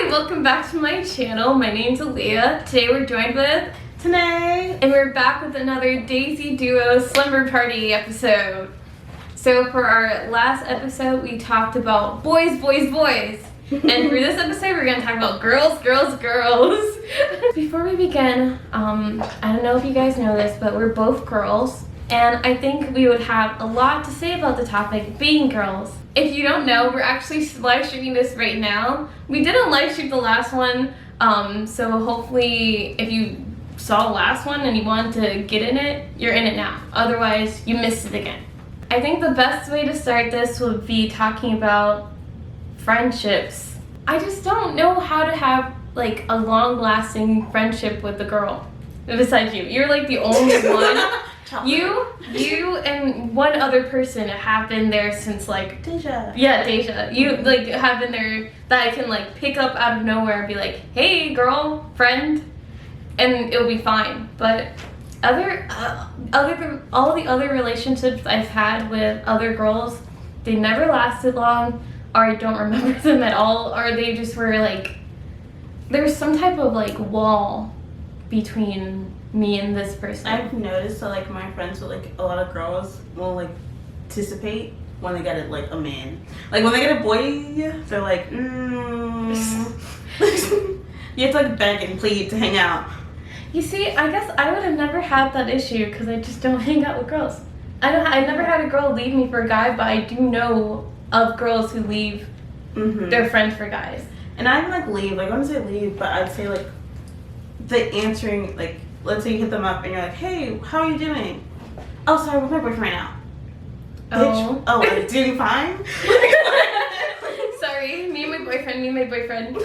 Hi, welcome back to my channel. My name's Aaliyah. Today we're joined with Tanae, and we're back with another Dazey Duo Slumber Party episode. So for our last episode, we talked about boys, boys, boys. And for this episode, we're going to talk about girls, girls, girls. Before we begin, I don't know if you guys know this, but we're both girls. And I think we would have a lot to say about the topic being girls. If you don't know, we're actually live streaming this right now. We didn't live stream the last one, so hopefully if you saw the last one and you wanted to get in it, you're in it now. Otherwise, you missed it again. I think the best way to start this would be talking about friendships. I just don't know how to have like a long-lasting friendship with a girl besides you. You're like the only one. You and one other person have been there since like Deja. Yeah, Deja. You like have been there that I can like pick up out of nowhere and be like, hey girl, friend, and it'll be fine. But all the other relationships I've had with other girls, they never lasted long, or I don't remember them at all, or they just were like, there's some type of like wall between me and this person. I've noticed that like my friends with like a lot of girls will like anticipate when they get like a man. Like when they get a boy, they're like, you have to like beg and plead to hang out. You see, I guess I would have never had that issue because I just don't hang out with girls. I never had a girl leave me for a guy, but I do know of girls who leave their friends for guys. And I like leave, like I wouldn't say leave, but I'd say like the answering, like let's say you hit them up and you're like, hey, how are you doing? Oh, sorry, with my boyfriend right now. Oh. Oh, like, doing fine? Sorry, me and my boyfriend.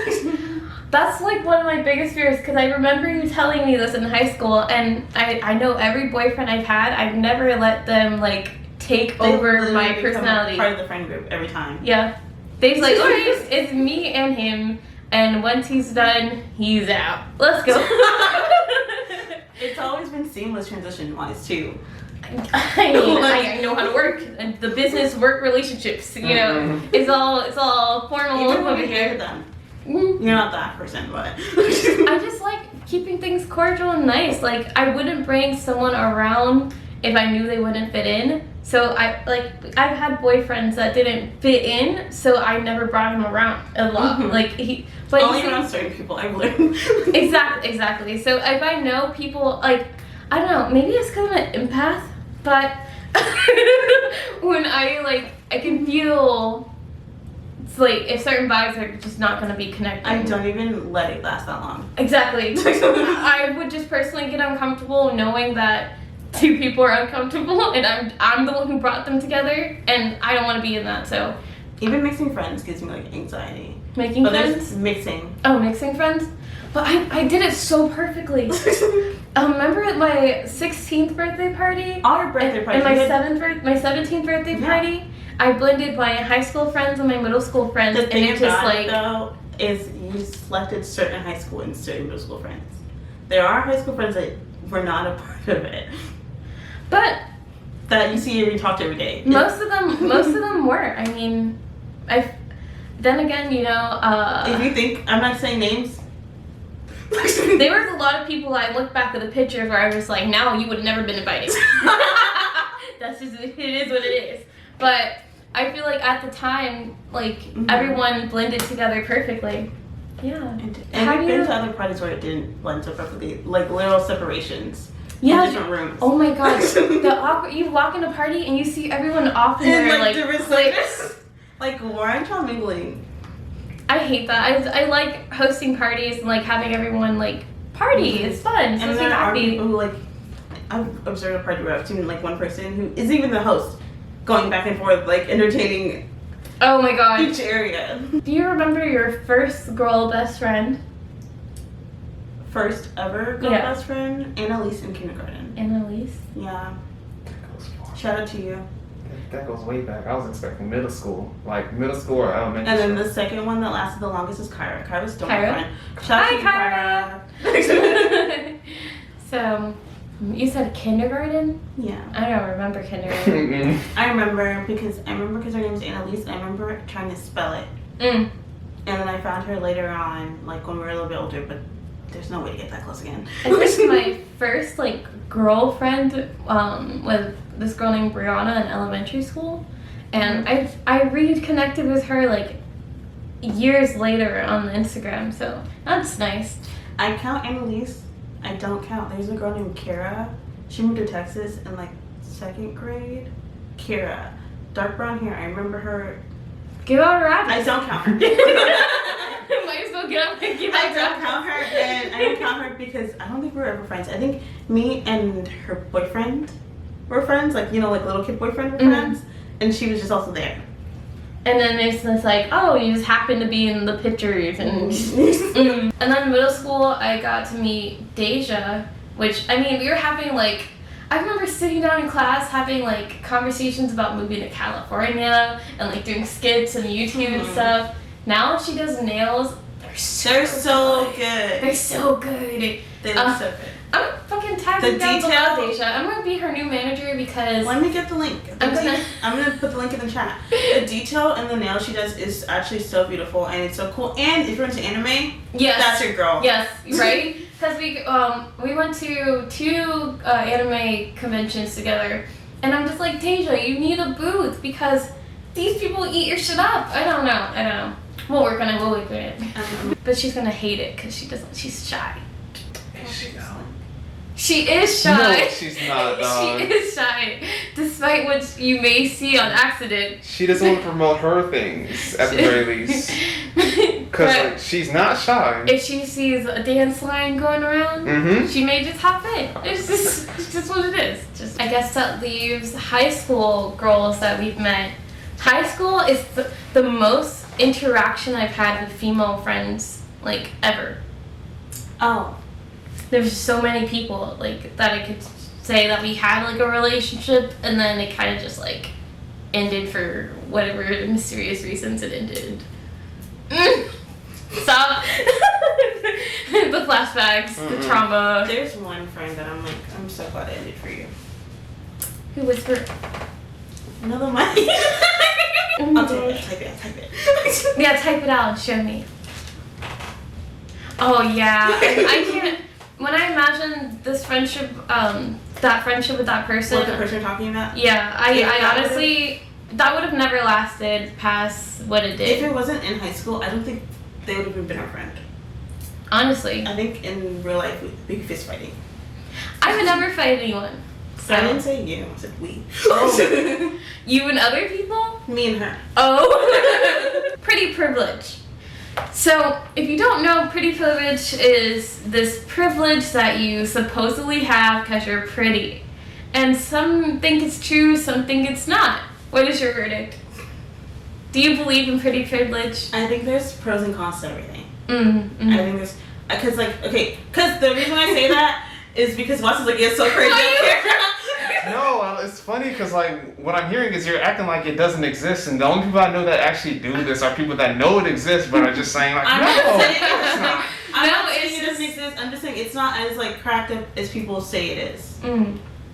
That's like one of my biggest fears because I remember you telling me this in high school, and I know every boyfriend I've had, I've never let them like take over my personality. Part of the friend group every time. Yeah. They're like, alright, it's me and him, and once he's done, he's out. Let's go. It's always been seamless transition-wise too. I know how to work, and the business work relationships. You know, it's all formal. Even when you hear them, you're not that person, but I just like keeping things cordial and nice. Like I wouldn't bring someone around if I knew they wouldn't fit in. So I've had boyfriends that didn't fit in, so I never brought him around a lot. But only around certain people I've learned. Exactly. So if I know people, like, I don't know, maybe it's because I'm an empath, but when I can feel, it's like, if certain vibes are just not going to be connected. I don't even let it last that long. Exactly. I would just personally get uncomfortable knowing that two people are uncomfortable and I'm the one who brought them together, and I don't want to be in that, so. Even mixing friends gives me like anxiety. Making friends? Mixing. Oh, mixing friends? But I did it so perfectly. Remember at my 16th birthday party? Our birthday party. And my 17th birthday party? I blended my high school friends and my middle school friends. The thing about it though is you selected certain high school and certain middle school friends. There are high school friends that were not a part of it. But that you see and talk to every day. Most of them were. I mean, then again, you know, if you think I'm not saying names, there was a lot of people I look back at the pictures where I was like, now you would have never been invited. That's just, it is what it is. But I feel like at the time, like everyone blended together perfectly. Yeah. And I've been to other parties where it didn't blend so perfectly, like literal separations. Yeah. In different rooms. Oh my god. The awkward. You walk in a party and you see everyone off in their like why aren't y'all mingling? I hate that. I like hosting parties and like having everyone like party. It's fun. It's and there are people who like, I've observed a party where I've seen like one person who isn't even the host going back and forth like entertaining. Oh my god. Each area. Do you remember your first girl best friend? First ever girl best friend? Annalise in kindergarten. Annalise? Yeah. Shout out to you. That goes way back. I was expecting middle school. Like middle school or elementary. And then the second one that lasted the longest is Kyra. Kyra's still my friend. Shout out to you, Kyra. So, you said kindergarten? Yeah. I don't remember kindergarten. I remember because her name is Annalise and I remember trying to spell it. And then I found her later on, like when we were a little bit older, but there's no way to get that close again. I think my first like girlfriend was this girl named Brianna in elementary school, and I reconnected with her like years later on Instagram, so that's nice. I count Annalise. I don't count. There's a girl named Kara. She moved to Texas in like 2nd grade. Kara, dark brown hair. I remember her. Give out her address. I don't count her. Might as well get up and give I out don't count her, and I don't count her because I don't think we were ever friends. I think me and her boyfriend were friends, like, you know, like little kid boyfriend were friends, and she was just also there. And then there's this like, oh, you just happen to be in the pictures, and and then middle school I got to meet Deja, which I mean we were having like, I remember sitting down in class having like conversations about moving to California and like doing skits and YouTube and stuff. Now she does nails. They're so good. They're so good. They look so good. I'm fucking tagging down below Deja. I'm gonna be her new manager because let me get the link. I'm gonna put the link in the chat. The detail and the nail she does is actually so beautiful and it's so cool. And if you're into anime, yes, that's your girl. Yes, right? Because we went to 2 anime conventions together, and I'm just like, Deja, you need a booth because these people eat your shit up. I don't know. We'll work on it. But she's gonna hate it because she's shy. Is she though? She is shy. No, she's not, dog. She is shy, despite what you may see on accident. She doesn't want to promote her things, at the very least. Because like, she's not shy. If she sees a dance line going around, she may just hop in. It's just what it is. I guess that leaves high school girls that we've met. High school is the most interaction I've had with female friends, like, ever. Oh. There's so many people like that I could say that we had like a relationship, and then it kind of just like ended for whatever mysterious reasons it ended. Stop. The flashbacks, the trauma. There's one friend that I'm so glad it ended for you. Who whispered? Another mic. I'll type it. Yeah, type it out and show me. Oh yeah, I can't. When I imagine this friendship, that friendship with that person. What the person you're talking about? Yeah, I honestly, that would have never lasted past what it did. If it wasn't in high school, I don't think they would have been our friend. Honestly. I think in real life, we'd be fist fighting. I would never fight anyone. So. I didn't say you, I said we. Oh. You and other people? Me and her. Oh. Pretty privilege. So, if you don't know, pretty privilege is this privilege that you supposedly have because you're pretty. And some think it's true, some think it's not. What is your verdict? Do you believe in pretty privilege? I think there's pros and cons to everything. Mm-hmm. I think there's, because the reason why I say that is because Watson's like, it's so crazy up here. No, it's funny because like what I'm hearing is you're acting like it doesn't exist, and the only people I know that actually do this are people that know it exists but are just saying like, I'm no, not saying it's not. I'm not saying it doesn't exist. I'm just saying it's not as like cracked up as people say it is.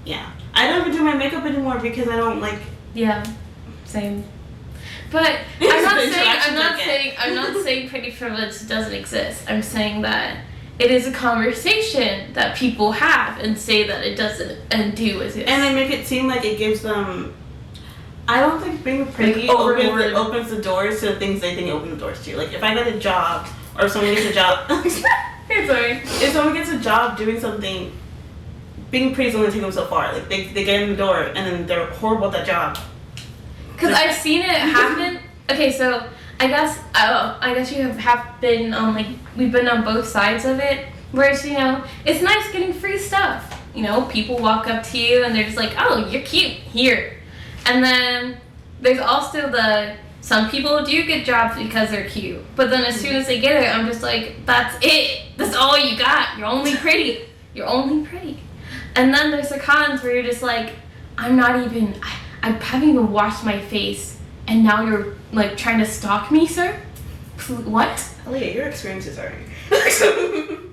Yeah, I don't even do my makeup anymore because I don't like. Yeah, same. But I'm not saying pretty privilege doesn't exist. I'm saying that it is a conversation that people have and say that it doesn't and do exist. And they make it seem like it gives them. I don't think being pretty opens the doors to the things they think it opens the doors to. Like if I get a job or if someone gets a job. Sorry. If someone gets a job doing something, being pretty is only take them so far. Like they get in the door and then they're horrible at that job. Because I've seen it happen. Okay, so I guess you have been on like we've been on both sides of it. Whereas it's nice getting free stuff. People walk up to you and they're just like, oh, you're cute here. And then there's also some people do get jobs because they're cute. But then as soon as they get it, I'm just like, that's it. That's all you got. You're only pretty. You're only pretty. And then there's the cons where you're just like, I haven't even washed my face, and now you're like trying to stalk me, sir? What? Aaliyah, your experiences are.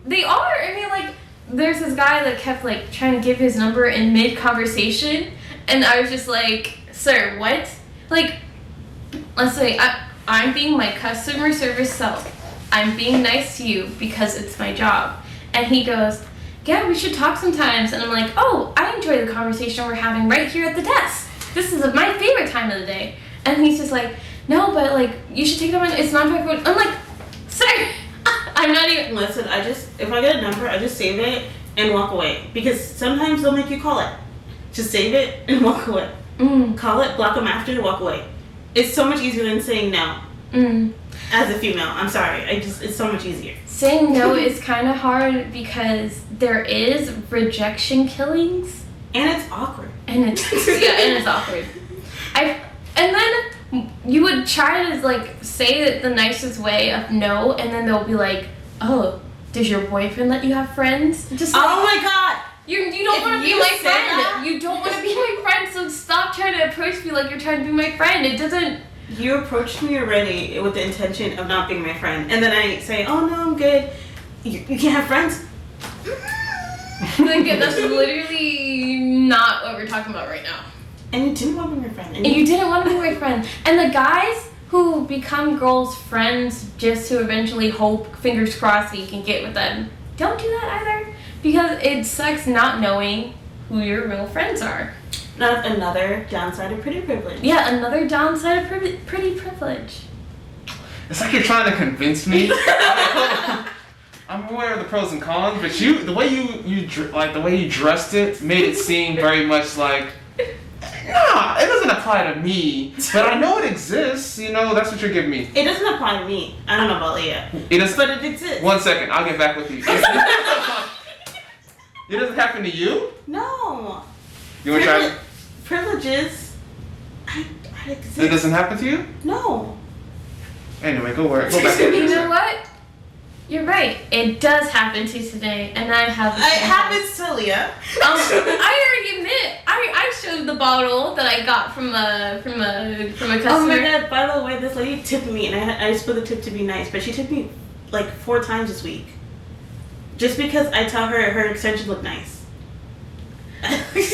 They are. I mean, like, there's this guy that kept like trying to give his number in mid-conversation, and I was just like, sir, what? Like, let's say I'm being my customer service self. I'm being nice to you because it's my job. And he goes, yeah, we should talk sometimes. And I'm like, oh, I enjoy the conversation we're having right here at the desk. This is my favorite time of the day. And he's just like, no, but like, you should take that one. It's not my phone. I'm like, sorry. I'm not even. Listen, if I get a number, I just save it and walk away. Because sometimes they'll make you call it. Just save it and walk away. Call it, block them after, walk away. It's so much easier than saying no. As a female, I'm sorry. It's so much easier. Saying no is kind of hard because there is rejection killings. And it's awkward. And it's awkward. And then you would try to like say it the nicest way of no, and then they'll be like, oh, does your boyfriend let you have friends? Just like, oh my god! You don't want to be my friend. You don't want to be my friend, so stop trying to approach me like you're trying to be my friend. It doesn't. You approached me already with the intention of not being my friend, and then I say, oh no, I'm good. You can't have friends? Like, that's literally not what we're talking about right now. And you didn't want to be my friend. And you didn't want to be my friend. And the guys who become girls' friends just to eventually hope, fingers crossed, that you can get with them, don't do that either. Because it sucks not knowing who your real friends are. That's another downside of pretty privilege. Yeah, another downside of pretty privilege. It's like you're trying to convince me. I'm aware of the pros and cons, but the way you dressed it made it seem very much like, nah, it doesn't apply to me, but I know it exists. You know, that's what you're giving me. It doesn't apply to me. I don't know about Leah. But it exists. 1 second, I'll get back with you. It doesn't happen to you? No. You want to try? Privileges. I exist. It doesn't happen to you? No. Anyway, go back. You know what? You're right. It does happen to today, and I have. It happens to Leah. I already admit. I showed the bottle that I got from a customer. Oh my god! By the way, this lady tipped me, and I just put the tip to be nice, but she tipped me like 4 times this week, just because I tell her extensions look nice.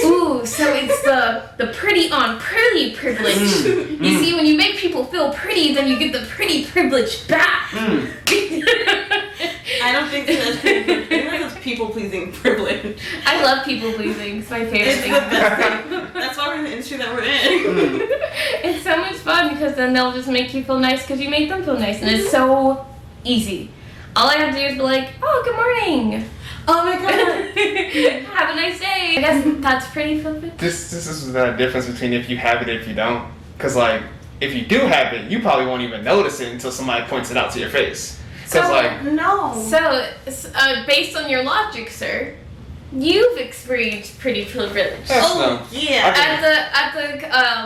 Ooh, so it's the pretty on pretty privilege. You see, when you make people feel pretty, then you get the pretty privilege back. I don't think that's pretty privilege. I think that's people-pleasing privilege. I love people-pleasing. It's my favorite thing. That's why we're in the industry that we're in. It's so much fun because then they'll just make you feel nice because you make them feel nice. And it's so easy. All I have to do is be like, oh, good morning. Oh my god. Have a nice day. I guess that's pretty privilege. This is the difference between if you have it and if you don't. Because, like, if you do have it, you probably won't even notice it until somebody points it out to your face. No. So, based on your logic, sir, you've experienced pretty privilege. Yeah.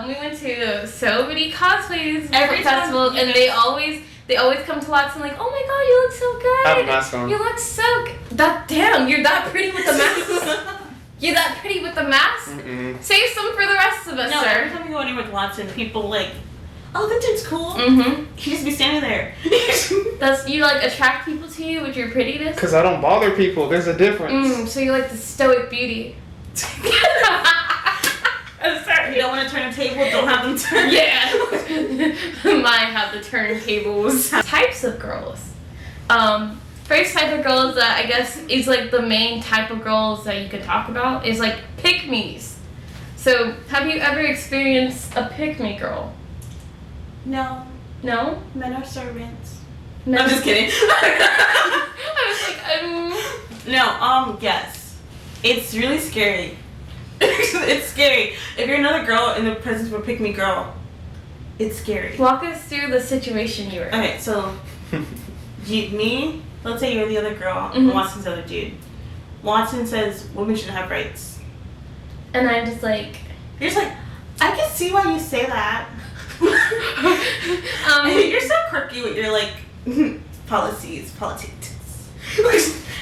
We went to so many cosplays Every festivals, and they always come to lots and like, oh my god, you look so good. I have a mask on. You look so good. Damn, you're that pretty with the mask. You're that pretty with the mask. Save some for the rest of us, No, sir. every time you go anywhere with Watson, people like, oh, that dude's cool. He just be standing there. You like attract people to you with your prettiness? Because I don't bother people. There's a difference. So you like the stoic beauty. I'm sorry. You don't want to turn a table, don't have them turn. Yeah. Mine have the turntables. Types of girls. First type of girls that I guess is like the main type of girls that you could talk about is like pick-me's. So have you ever experienced a pick-me girl? No. No? Men are servants. No. I'm just kidding. I was like, No, yes. It's really scary. It's scary. If you're another girl in the presence of a pick-me girl, it's scary. Walk us through the situation you were in. Okay, so me, let's say you're the other girl and Watson's the other dude. Watson says women shouldn't have rights. And I'm just like... You're just like, I can see why you say that. You're so quirky with your like policies, politics.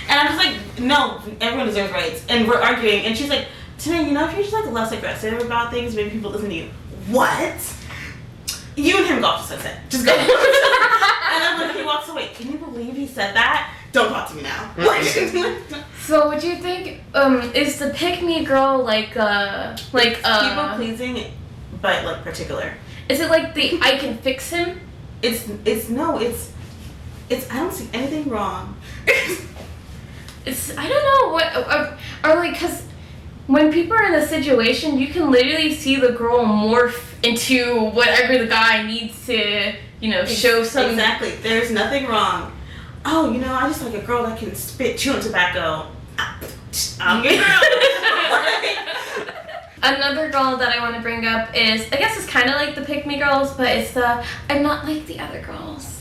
And I'm just like, no, everyone deserves rights. And we're arguing, and she's like, Tanae, you know, if you're just like less aggressive about things, maybe people listen to you. What? You and him go off to sunset. Just go. And then when he walks away, can you believe he said that? Don't talk to me now. So would you think, is the pick-me girl people pleasing, but like particular? Is it like the I can fix him? It's I don't see anything wrong. I don't know what, or like, cause when people are in a situation, you can literally see the girl morph into whatever the guy needs to, show some. Exactly. There's nothing wrong. Oh, I just like a girl that can spit chewing tobacco. I'm your girl. Another girl that I want to bring up is, I guess it's kind of like the pick me girls, but it's the I'm not like the other girls.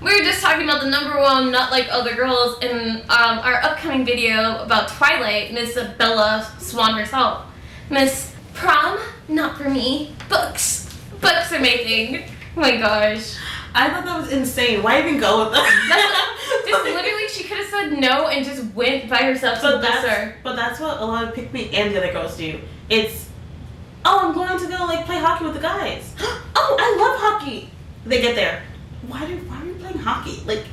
We were just talking about the number one not like other girls in our upcoming video about Twilight, Miss Bella Swan herself. Miss Prom, not for me. Books are amazing. Oh my gosh. I thought that was insane. Why even go with that? Just literally, she could have said no and just went by herself to the bookstore. But that's what a lot of pick me and the other girls do. It's, I'm going to go like play hockey with the guys. Oh, I love hockey. They get there. Why are you playing hockey? Like,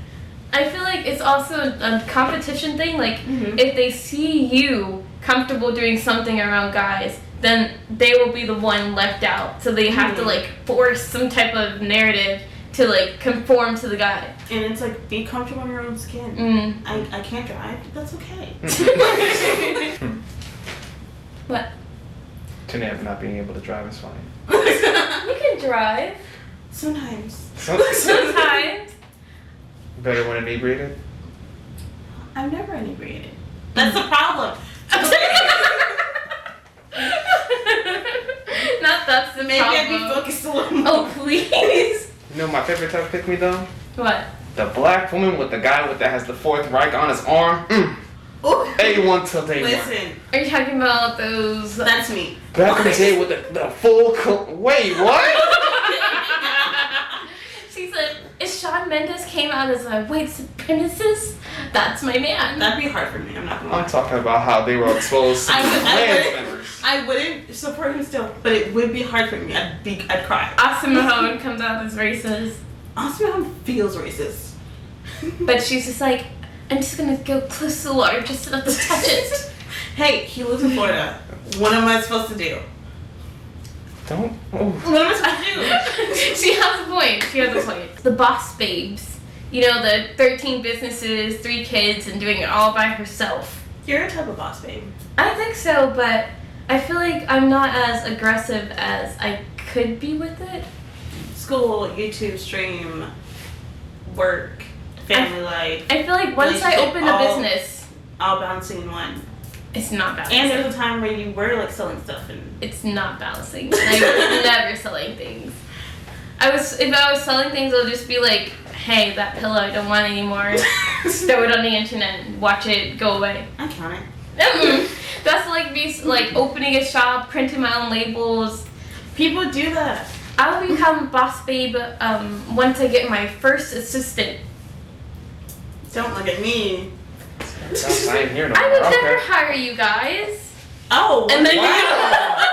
I feel like it's also a competition thing. Like, if they see you comfortable doing something around guys, then they will be the one left out. So they have to like force some type of narrative to like conform to the guy. And it's like, be comfortable in your own skin. I can't drive. That's okay. What? Tonight not being able to drive is fine. You can drive. Sometimes. Sometimes. Better when inebriated? I'm never inebriated. That's the problem. Not that's the Maybe problem. I'd be focused a little more. Oh, please. You know my favorite type of pick me though? What? The black woman with the guy that has the Fourth Reich on his arm. A1 till day one. Listen. Are you talking about those? That's me. Back in the day with the full wait, what? She said, if Shawn Mendes came out as a white supremacist, that's my man. That'd be hard for me. I'm not gonna lie. I'm talking about how they were exposed to trans members. I wouldn't support him still, but it would be hard for me. I'd cry. Austin Mahone comes out as racist. Austin Mahone feels racist. But she's just like, I'm just gonna go close to the water just enough to touch it. Hey, he lives in Florida. What am I supposed to do? Don't. Oh. What am I supposed to do? She has a point. The boss babes. The 13 businesses, 3 kids, and doing it all by herself. You're a type of boss babe. I think so, but I feel like I'm not as aggressive as I could be with it. School, YouTube stream, work, family life. I feel like once I open a business, all balancing in one. it's not balancing. And there's a time where you were like selling stuff and It's not balancing. I'm never selling things. If I was selling things, I'll just be like, hey, that pillow I don't want anymore. Throw it on the internet and watch it go away. I count it. That's like me like opening a shop, printing my own labels. People do that. I will become boss babe once I get my first assistant. Don't look at me. I ain't here no I more. would Okay. never hire you guys. Oh, And then Wow.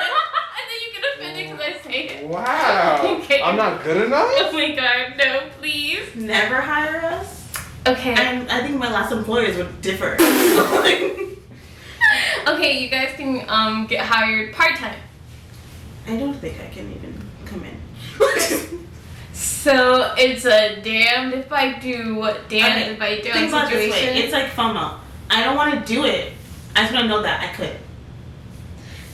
you get offended because I say it. Wow. Okay. I'm not good enough? Oh my god, no, please. never hire us. Okay. I think my last employers would differ. Okay, you guys can get hired part-time. I don't think I can even come in. So it's a damned if I do, damned if I Think don't about it this way. situation. It's like FOMO. I don't want to do it. I just want to know that I could.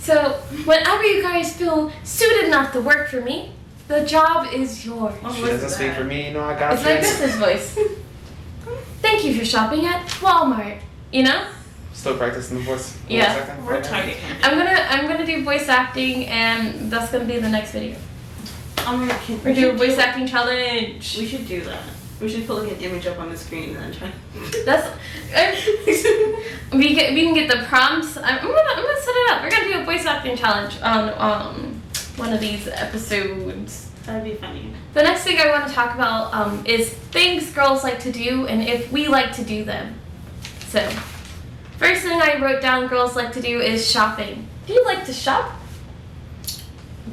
So whenever you guys feel suited enough to work for me, the job is yours. Oh, She what's doesn't speak that? for me, I got It's like this. this voice. Thank you for shopping at Walmart. Still practicing the voice. Yeah. Second, We're right now? Target. I'm gonna do voice acting, and that's gonna be the next video. We're doing a voice acting challenge. We should do that. We should put like an image up on the screen and then try. That's we can get the prompts. I'm gonna set it up. We're gonna do a voice acting challenge on one of these episodes. That'd be funny. The next thing I want to talk about is things girls like to do and if we like to do them. So, first thing I wrote down girls like to do is shopping. Do you like to shop?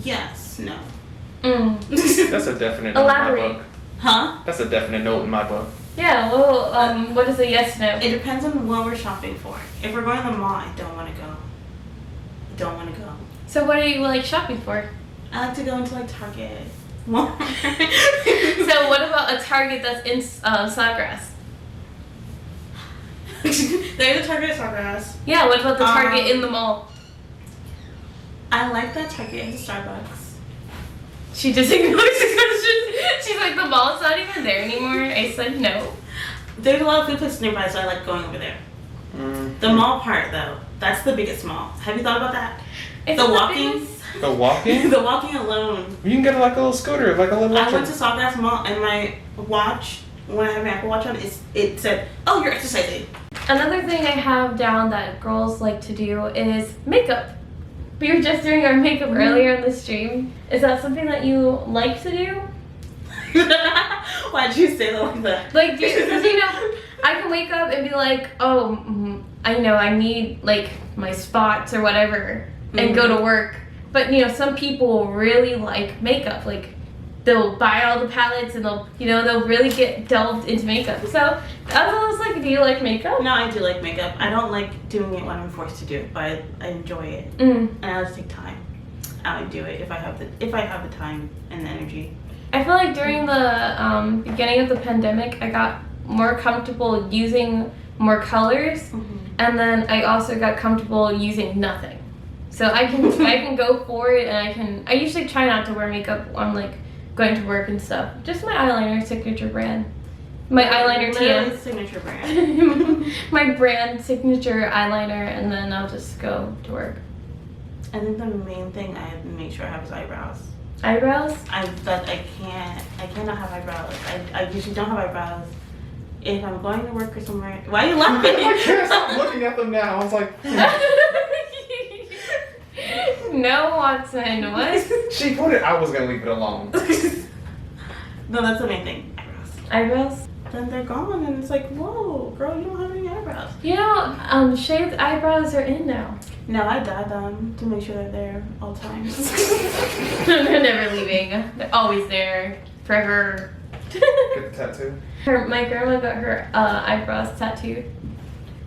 Yes. No. That's a definite note in my Elaborate. book. Huh? That's a definite note in my book. Yeah, well, what is a yes no? It depends on what we're shopping for. If we're going to the mall, I don't want to go. So what are you like shopping for? I like to go into like Target, Walmart. So what about a Target that's in Sawgrass? There's a Target at Sawgrass. Yeah, what about the Target in the mall? I like that Target has a Starbucks. She just ignores the question. She's like, the mall's not even there anymore. I said no. There's a lot of food places nearby, so I like going over there. The mall part, though, that's the biggest mall. Have you thought about that? It's The walking? The walking? The walking alone. You can get like a little scooter, like a little I went to Sawgrass Mall, and my watch, when I have my Apple Watch on, it said, "Oh, you're exercising." Another thing I have down that girls like to do is makeup. We were just doing our makeup earlier in the stream. Is that something that you like to do? Why'd you say that like that? Like, because you know, I can wake up and be like, oh, I know I need like my spots or whatever, and go to work. But you know, some people really like makeup. Like, they'll buy all the palettes and they'll really get delved into makeup. So I was like, do you like makeup? No, I do like makeup. I don't like doing it when I'm forced to do it, but I enjoy it. Mm. And I just take time. I do it if I have the time and the energy. I feel like during the beginning of the pandemic, I got more comfortable using more colors, and then I also got comfortable using nothing. So I can go for it, and I usually try not to wear makeup on like going to work and stuff. Just my eyeliner signature brand. My eyeliner Literally TM. signature brand. My brand signature eyeliner, and then I'll just go to work. I think the main thing I have to make sure I have is eyebrows. Eyebrows? I cannot have eyebrows. I usually don't have eyebrows. If I'm going to work or somewhere, why are you laughing? I can't stop looking at them now. I was like, No, Watson, what? she put it. I was gonna leave it alone. No, that's the main thing. Eyebrows. Eyebrows? Then they're gone, and it's like, whoa, girl, you don't have any eyebrows. You know, shaved eyebrows are in now. No, I dye them to make sure they're there all times. They're never leaving. They're always there. Forever. Get the tattoo. My grandma got her eyebrows tattooed.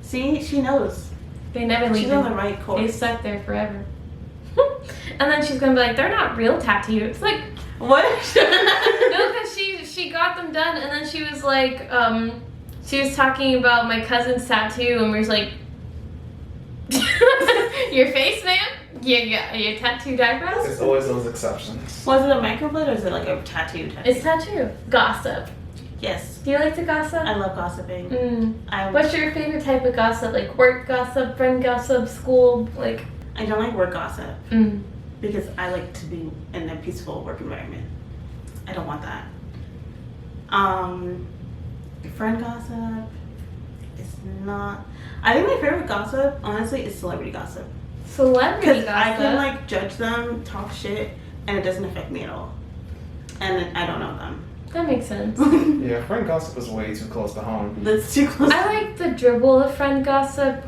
See, she knows. They never leave. She's on the right They course. stuck there forever. And then she's gonna be like, they're not real tattoos. Like, What? no, because she got them done, and then she was like, she was talking about my cousin's tattoo, and we was like, your face, man? Yeah, your tattooed eyebrows? There's always those exceptions. Was it a microblade or is it like a tattoo? It's tattoo. Gossip. Yes. Do you like to gossip? I love gossiping. What's your favorite type of gossip? Like work gossip, friend gossip, school, like? I don't like work gossip because I like to be in a peaceful work environment. I don't want that. Friend gossip is not. I think my favorite gossip, honestly, is celebrity gossip. Celebrity Because gossip? I can like judge them, talk shit, and it doesn't affect me at all. And I don't know them. That makes sense. Yeah, friend gossip is way too close to home. That's too close. I like the dribble of friend gossip,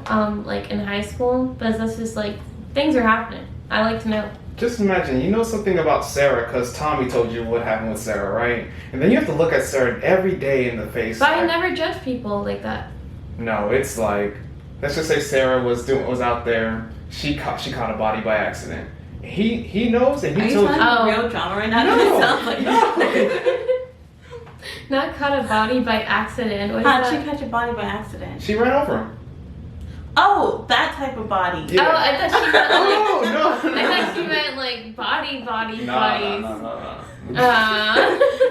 like in high school, because that's just like, things are happening. I like to know. Just imagine, you know something about Sarah because Tommy told you what happened with Sarah, right? And then you have to look at Sarah every day in the face. But I like, never judge people like that. No, it's like, let's just say Sarah was out there. She caught a body by accident. He knows, and Are he you told telling you. me real drama right now? No, It sounds like no. Not caught a body by accident. What is How'd that? she catch a body by accident? She ran over him. Oh, that type of body. Yeah. Oh, I thought she meant Oh, like, no. I thought she meant like bodies. No.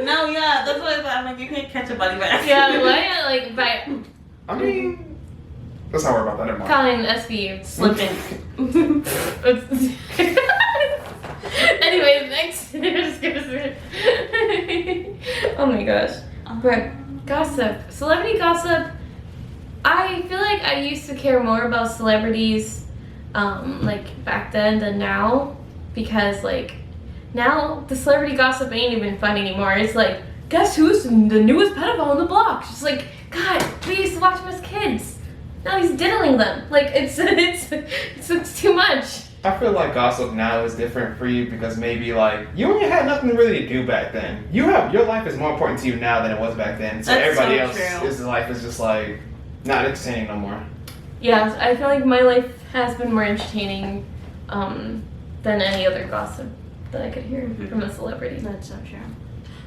No, yeah, that's what I thought. I'm like, you can't catch a body by accident. Yeah, what? Like by I mean, let's not worry about that anymore. calling SVU. Slipping. Anyway, next. Oh my gosh. But gossip, celebrity gossip. I feel like I used to care more about celebrities, like back then than now, because like now the celebrity gossip ain't even fun anymore. It's like, guess who's the newest pedophile on the block? She's like, God, we used to watch him as kids. Now he's diddling them. Like it's too much. I feel like gossip now is different for you because maybe like you only had nothing really to do back then. Your life is more important to you now than it was back then. So That's everybody so else's true. life is just like not entertaining no more. Yeah, I feel like my life has been more entertaining than any other gossip. that I could hear from a celebrity. That's so true.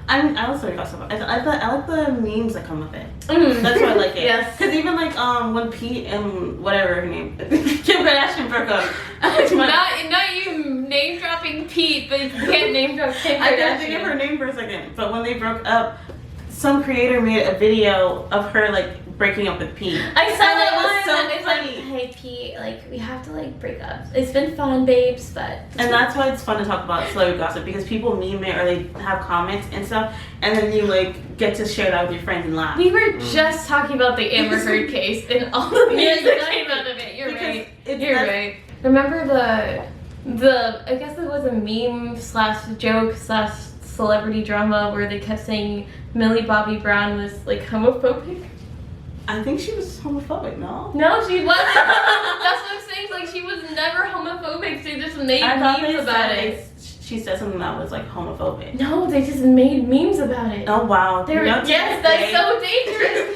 I also gossip. I like the memes that come with it. Mm. That's why I like it. Yes. Because even like when Pete and whatever her name, Kim Kardashian broke up. Not you name dropping Pete, but you can't name drop Kim Kardashian. I can't think of her name for a second. But when they broke up, some creator made a video of her like breaking up with Pete. I saw And that it was one. so It's like, funny. hey Pete, like we have to like break up. It's been fun, babes, but. And that's why it's fun to talk about celebrity gossip, because people meme it or they have comments and stuff, and then you like get to share that with your friends and laugh. We were just talking about the Amber Heard case and all the memes that came out of it. You're right. You're right. Remember the I guess it was a meme / joke / celebrity drama where they kept saying Millie Bobby Brown was like homophobic. I think she was homophobic, no? No, she wasn't. That's what I'm saying. Like she was never homophobic. They just made memes about it. She said something that was like homophobic. No, they just made memes about it. Oh wow. They were, yes, that's so dangerous.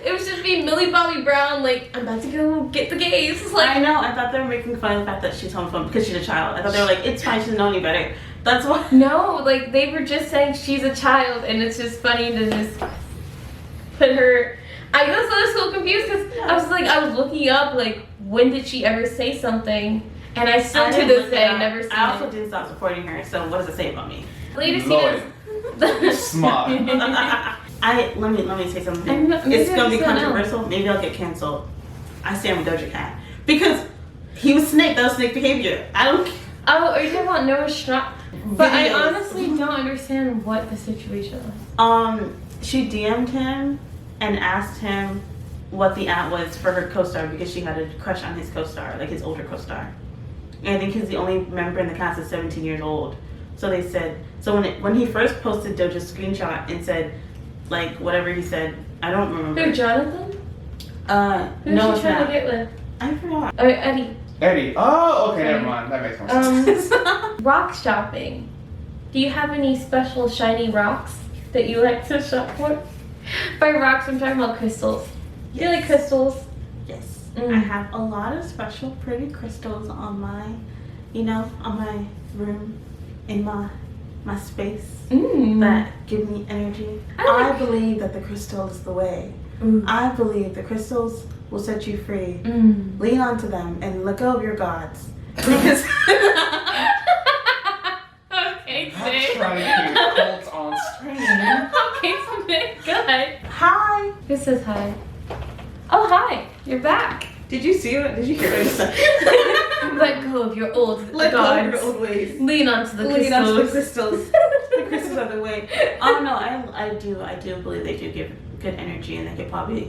It was just being Millie Bobby Brown, like, I'm about to go get the gays. It's like, I know, I thought they were making fun of the fact that she's homophobic because she's a child. I thought they were like, it's fine, she doesn't know any better. That's why. no, like, they were just saying she's a child, and it's just funny to just put her. I guess I was so confused because I was looking up, like, when did she ever say something? And I still to this day never seen I also it. didn't stop supporting her, so what does it say about me? Latest Lloyd. news. Smart. Let me say something. Maybe It's gonna be I just don't know. controversial. Maybe I'll get canceled. I stand with Doja Cat because he was snake. That was snake behavior. I don't. Oh, are you talking about Noah Schnapp? But I Videos. honestly don't understand what the situation was. She DM'd him and asked him what the ad was for her co-star because she had a crush on his co-star, like his older co-star. And I think he's the only member in the cast that's 17 years old. So they said, when he first posted Doja's screenshot and said, like, whatever he said, I don't remember. Who, Jonathan? Who's no, she it's trying not. to get with? I forgot. Oh, Eddie. Eddie. Oh, okay, never mind. That makes more sense. Rock shopping. Do you have any special shiny rocks that you like to shop for? By rocks, I'm talking about crystals. Do you like crystals? Yes. Mm. I have a lot of special pretty crystals on my, on my room, in my space that give me energy. I believe that the crystal is the way. I believe the crystals will set you free. Lean onto them and let go of your gods. Because Okay, I'm today. trying to keep cults on screen. Okay, today. Good. Hi. Who says hi? Oh, hi. You're back. Did you see it? Did you hear what I said? Let go of your old Let go of gods. your old ways. Lean onto the Lean onto the crystals. crystals. The crystals are the way. Oh no, I do believe they do give good energy, and they could probably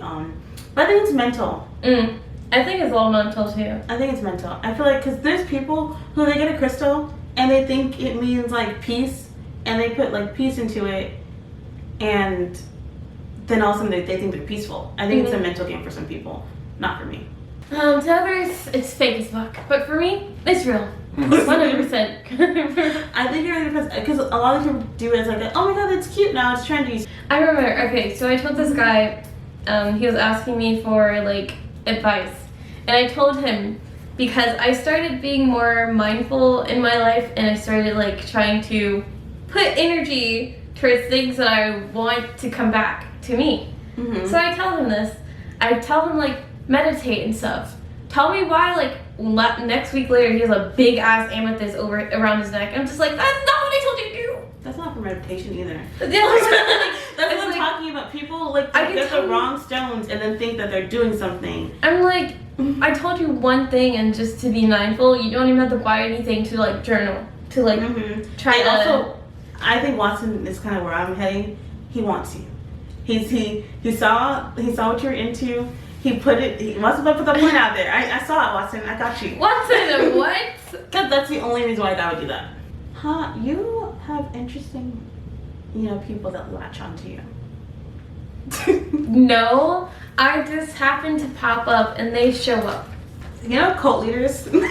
but I think it's mental. I think it's all mental too. I think it's mental. I feel like because there's people who they get a crystal and they think it means like peace, and they put like peace into it, and then all of a sudden they think they're peaceful. I think it's a mental game for some people, not for me. To others, it's fake as fuck. But for me, it's real. 100%. I think you're because a lot of people do it as like, oh my god, it's cute now, it's trendy. I remember, okay, so I told this guy, he was asking me for like advice. And I told him, because I started being more mindful in my life and I started like trying to put energy towards things that I want to come back to me. So I tell him this. I tell him like meditate and stuff. Tell me why like next week later he has a big ass amethyst around his neck. I'm just like, that's not what I told you to do. That's not for meditation either. That's That's what I'm talking about. People like get the wrong stones and then think that they're doing something. I'm like, I told you one thing, and just to be mindful, you don't even have to buy anything to like journal, to like try and to. Also, I think Watson is kind of where I'm heading. He wants you. He saw what you're into. He wants to put the point out there. I saw it, Watson. I got you. Watson, what? Because that's the only reason why I would do that. Huh? You have interesting, people that latch onto you. No, I just happen to pop up and they show up. Cult leaders. I'm not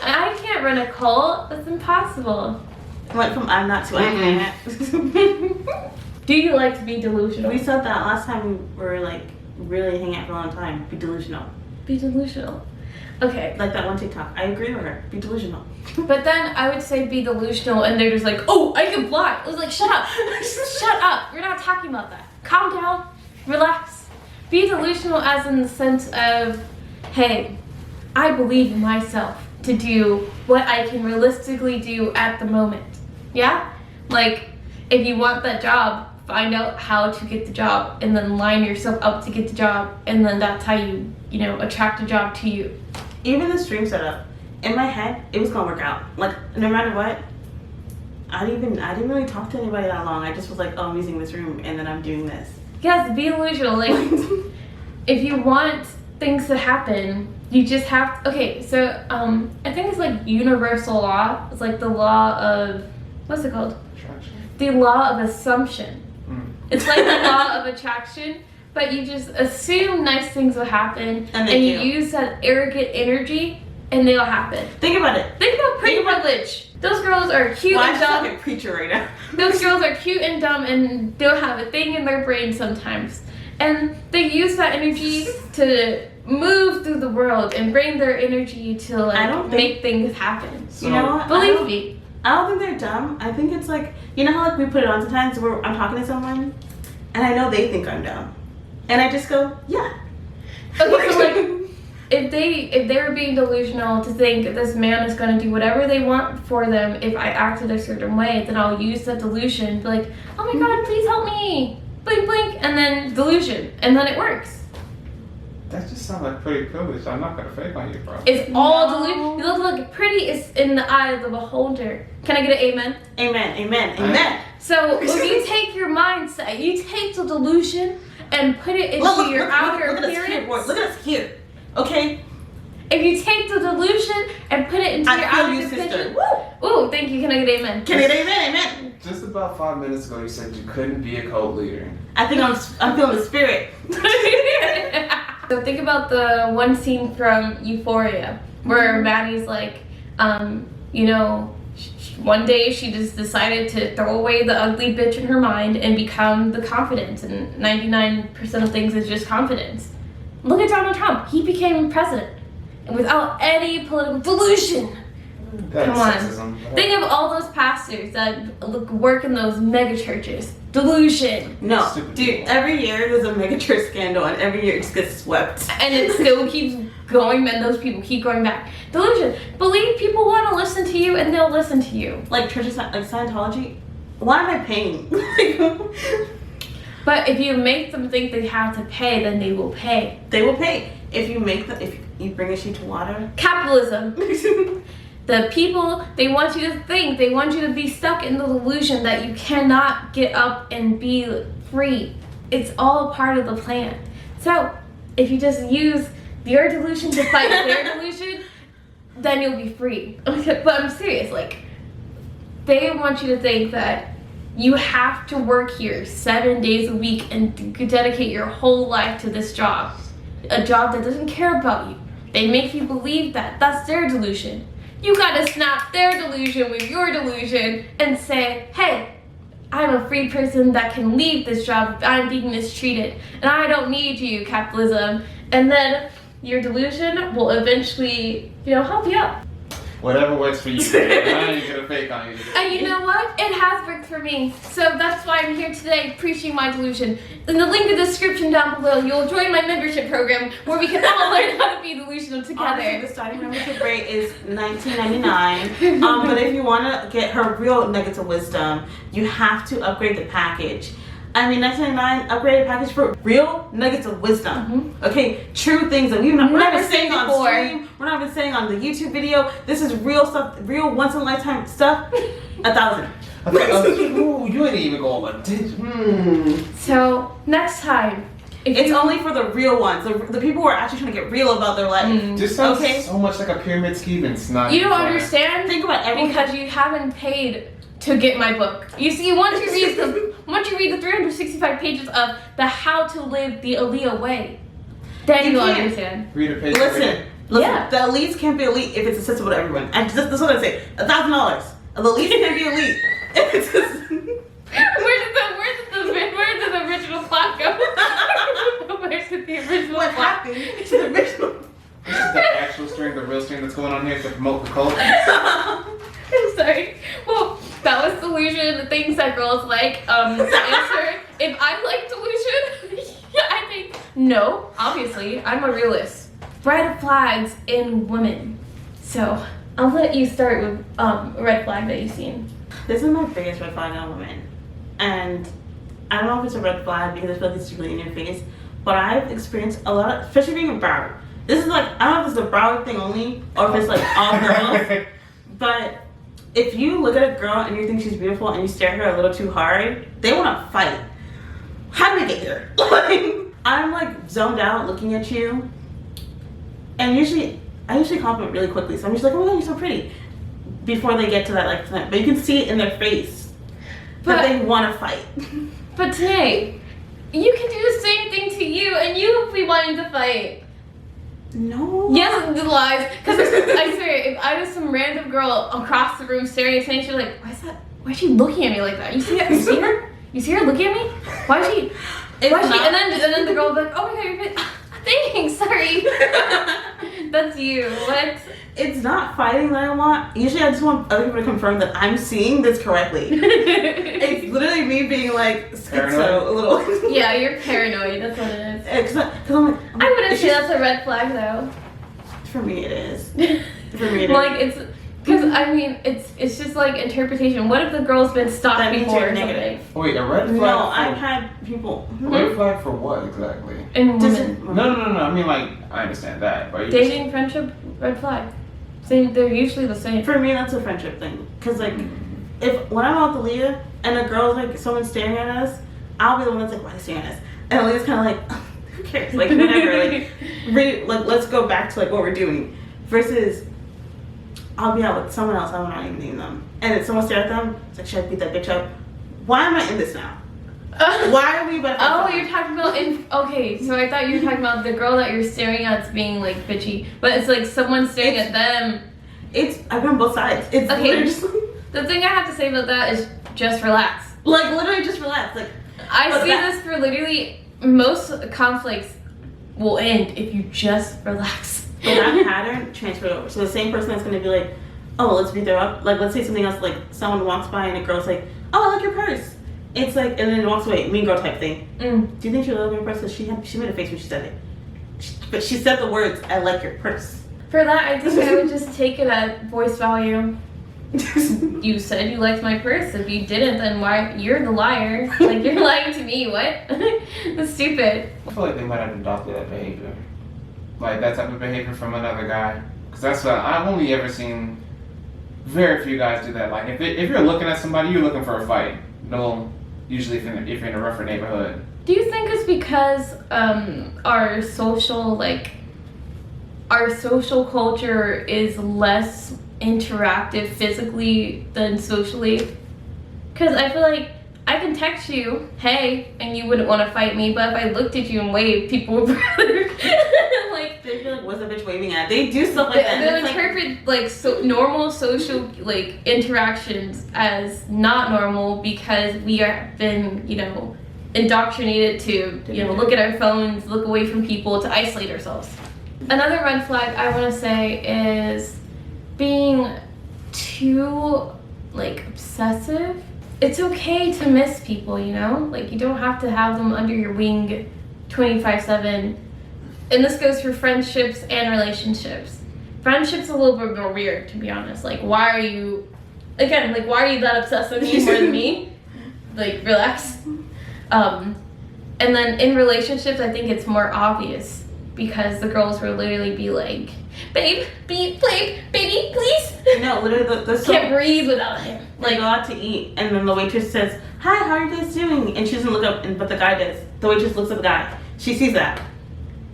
I can't run a cult. That's impossible. Went from I'm not to I can't. Do you like to be delusional? We said that last time we were like really hanging out for a long time. Be delusional. Be delusional. Okay. Like that one TikTok. I agree with her. Be delusional. But then I would say be delusional, and they're just like, oh, I can fly. I was like, shut up. Shut up. We're not talking about that. Calm down. Relax. Be delusional as in the sense of, hey, I believe in myself to do what I can realistically do at the moment. Yeah? Like, if you want that job, find out how to get the job and then line yourself up to get the job, and then that's how you attract a job to you. Even the stream setup, in my head, it was gonna work out. Like, no matter what, I didn't really talk to anybody that long. I just was like, oh, I'm using this room, and then I'm doing this. Yes, be delusional. Like, if you want things to happen, you just have to, okay, so, I think it's like universal law. It's like the law of, what's it called? Attraction. The law of assumption. Mm. It's like the law of attraction, but you just assume nice things will happen, and you use that arrogant energy, and they'll happen. Think about it. Think about pretty privilege. Those girls are cute and dumb. I'm a preacher right now. Those girls are cute and dumb, and they'll have a thing in their brain sometimes. And they use that energy to move through the world and bring their energy to make things happen. So, you know what? Believe me. I don't think they're dumb. I think it's like, you know how like we put it on sometimes where I'm talking to someone and I know they think I'm dumb. And I just go, yeah. Okay, so like if they were being delusional to think this man is gonna do whatever they want for them if I acted a certain way, then I'll use that delusion, be like, oh my god, please help me. Blink blink, and then delusion. And then it works. That just sounds like pretty privilege. I'm not gonna fake on you, bro. It's all delusion. You look pretty is in the eye of the beholder. Can I get an amen? Amen, amen, amen. So if you take your mindset, you take the delusion and put it into your outer appearance. Look at us here, okay? If you take the delusion and put it into your outer appearance. Ooh, thank you. Can I get amen? Can I get amen? Amen. Just about 5 minutes ago, you said you couldn't be a cult leader. I think I'm feeling the spirit. So think about the one scene from Euphoria where Maddie's like, one day she just decided to throw away the ugly bitch in her mind and become the confidence, and 99% of things is just confidence. Look at Donald Trump. He became president and without any political delusion. That's Come on. sexism. Think of all those pastors that work in those mega churches. Delusion. No, Stupid dude, people. every year there's a mega church scandal and every year it just gets swept. And it still keeps going, and those people keep going back. Delusion. Believe people want to listen to you, and they'll listen to you. Like churches, like Scientology, why am I paying? But if you make them think they have to pay, then they will pay. They will pay. If you bring a sheet to water. Capitalism. The people, they want you to think, they want you to be stuck in the delusion that you cannot get up and be free. It's all part of the plan. So, if you just use your delusion to fight their delusion, then you'll be free. But I'm serious, like, they want you to think that you have to work here 7 days a week and dedicate your whole life to this job. A job that doesn't care about you. They make you believe that. That's their delusion. You gotta snap their delusion with your delusion and say, hey, I'm a free person that can leave this job if I'm being mistreated, and I don't need you, capitalism. And then your delusion will eventually, help you out. Whatever works for you, man. I ain't gonna fake on you. And you know what? It has worked for me. So that's why I'm here today preaching my delusion. In the link in the description down below, you'll join my membership program where we can all learn how to be delusional together. Honestly, the starting membership rate is $19.99. But if you want to get her real nuggets of wisdom, you have to upgrade the package. I mean, $19.99 upgraded package for real nuggets of wisdom. Okay, true things that we're not even saying on stream. We're not even saying on the YouTube video. This is real stuff, real once in a lifetime stuff. 1,000. Ooh, you ain't even going to So next time, it's only for the real ones, the people who are actually trying to get real about their life. This sounds so much like a pyramid scheme, and it's not. You don't understand. Think about everything because you haven't paid to get my book. You see, once you read the 365 pages of the How to Live the Aaliyah Way, then you'll understand. Read a page. Listen, Yeah. The elites can't be elite if it's accessible to everyone. And that's what I say. $1,000. The elites can't be elite if it's Where did the original plot go? Where's the original what plot? happened to the original? This is the actual actual stream, the real stream that's going on here to promote the cult. I'm sorry. Well, that was delusion, the things that girls like. To answer, if I like delusion, I think, no, obviously, I'm a realist. Red flags in women. So, I'll let you start with a red flag that you've seen. This is my biggest red flag on women. And I don't know if it's a red flag because I feel like it's really in your face, but I've experienced a lot of, especially being a Broward. This is like, I don't know if it's a Broward thing only or if it's like all girls, but if you look at a girl and you think she's beautiful and you stare at her a little too hard, they want to fight. How did we get here? Like, I'm like zoned out looking at you, and I usually compliment really quickly, so I'm just like, oh my god, you're so pretty, before they get to that like, but you can see it in their face that they want to fight. But today, you can do the same thing to you, and you will be wanting to fight. No. Yes, the lies. Because I swear, if I was some random girl across the room staring at me, she's like, why is she looking at me like that? You see her? You see her? You see her looking at me? Why is she? And then the girl will be like, oh my god, you're pretty. Thanks, sorry. That's you. What? It's not fighting that I want. Usually I just want other people to confirm that I'm seeing this correctly. It's literally me being like schizo a little. Yeah, you're paranoid. That's what it is. Cause I'm like, I wouldn't say that's a red flag though. For me it is. For me it is. Like it's, because I mean it's just like interpretation. What if the girl's been stalked That means before you're or negative. something? Wait, a red flag? No, for, I've had people. Red flag for what exactly? In Just- women. No. I mean, like, I understand that, but you Dating, friendship, red flag. Same, they're usually the same. For me, that's a friendship thing. Cause like, when I'm out with Leah and a girl's like someone's staring at us, I'll be the one that's like, why are they staring at us? And Leah's kind of like, who cares? Like whatever. Like let's go back to like what we're doing. Versus, I'll be out with someone else. I'm not even naming them, and if someone stares at them, it's like, should I beat that bitch up? Why am I in this now? Why are we about to Oh, you're talking about okay, so I thought you were talking about the girl that you're staring at's being like bitchy, but it's like someone staring at them. I've been on both sides. It's Okay. literally just The thing I have to say about that is just relax. like literally just relax. Like I see this for literally most conflicts will end if you just relax. but that pattern transferred over. So the same person that's gonna be like, oh, let's beat her up. Like let's say something else, like someone walks by and a girl's like, oh, I like your purse. It's like, and then it walks away, mean girl type thing. Do you think she loved your purse? Because she made a face when she said it. But she said the words, I like your purse. For that, I think I would just take it at voice value. You said you liked my purse. If you didn't, then why? You're the liar. Like, you're lying to me. What? That's stupid. I feel like they might have adopted that behavior. Like, that type of behavior from another guy. Because that's what I've only ever seen very few guys do that. Like, if you're looking at somebody, you're looking for a fight. No, usually if you're in a rougher neighborhood. Do you think it's because our social culture is less interactive physically than socially? Because I feel like I can text you, hey, and you wouldn't want to fight me, but if I looked at you and waved, people would rather like They feel like, what's the bitch waving at? They do stuff like that. they'll and it's interpret normal social like interactions as not normal because we have been indoctrinated to look at our phones, look away from people, to isolate ourselves. Another red flag I want to say is being too obsessive. It's okay to miss people, like you don't have to have them under your wing 24/7. And this goes for friendships and relationships. Friendships a little bit more weird, to be honest. Like, why are you that obsessed with me more than me? Like, relax. And then in relationships, I think it's more obvious because the girls will literally be like, babe, baby, please. No, literally, the Can't breathe without him. Like, go out to eat, and then the waitress says, hi, how are you guys doing? And she doesn't look up, but the guy does. The waitress looks at the guy. She sees that.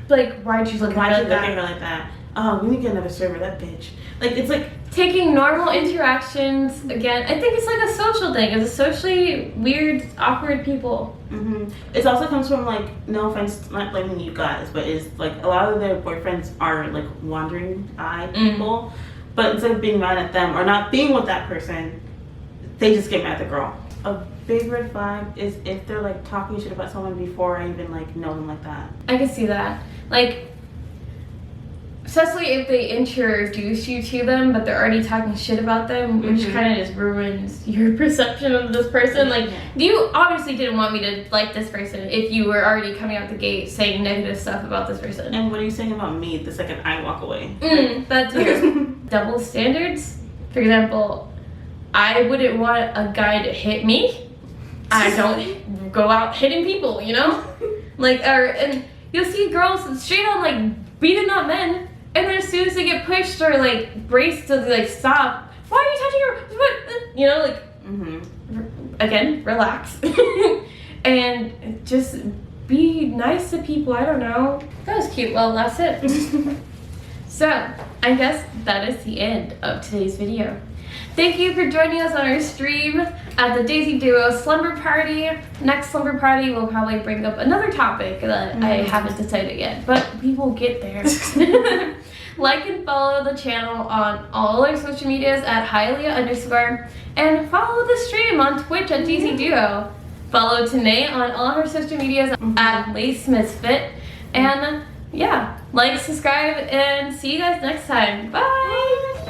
Like, why'd you look Why'd at you look at that? her like that? Oh, we need to get another server, that bitch. Like, it's like... Taking normal interactions, again, I think it's like a social thing. It's a socially weird, awkward people. It also comes from, like, no offense, not blaming you guys, but it's, like, a lot of their boyfriends are, like, wandering eye people. But instead of being mad at them or not being with that person, they just get mad at the girl. A big red flag is if they're, like, talking shit about someone before I even, like, know them like that. I can see that. Like, especially if they introduce you to them, but they're already talking shit about them, which kind of just ruins your perception of this person. Like, you obviously didn't want me to like this person if you were already coming out the gate saying negative stuff about this person. And what are you saying about me the second I walk away? That too. Double standards. For example, I wouldn't want a guy to hit me. I don't go out hitting people, you know? Like, and you'll see girls straight on, like, beating up men, and then as soon as they get pushed or, like, braced to, like, stop, why are you touching her? What? You know, like, again, relax. And just be nice to people, I don't know. That was cute. Well, that's it. So, I guess that is the end of today's video. Thank you for joining us on our stream at the Dazey Duo Slumber Party. Next Slumber Party will probably bring up another topic that I haven't decided yet, but we will get there. Like and follow the channel on all our social medias at hialiyah_, and follow the stream on Twitch at Dazey Duo. Follow Tanae on all her social medias at Lace Misfit. And yeah, like, subscribe, and see you guys next time. Bye!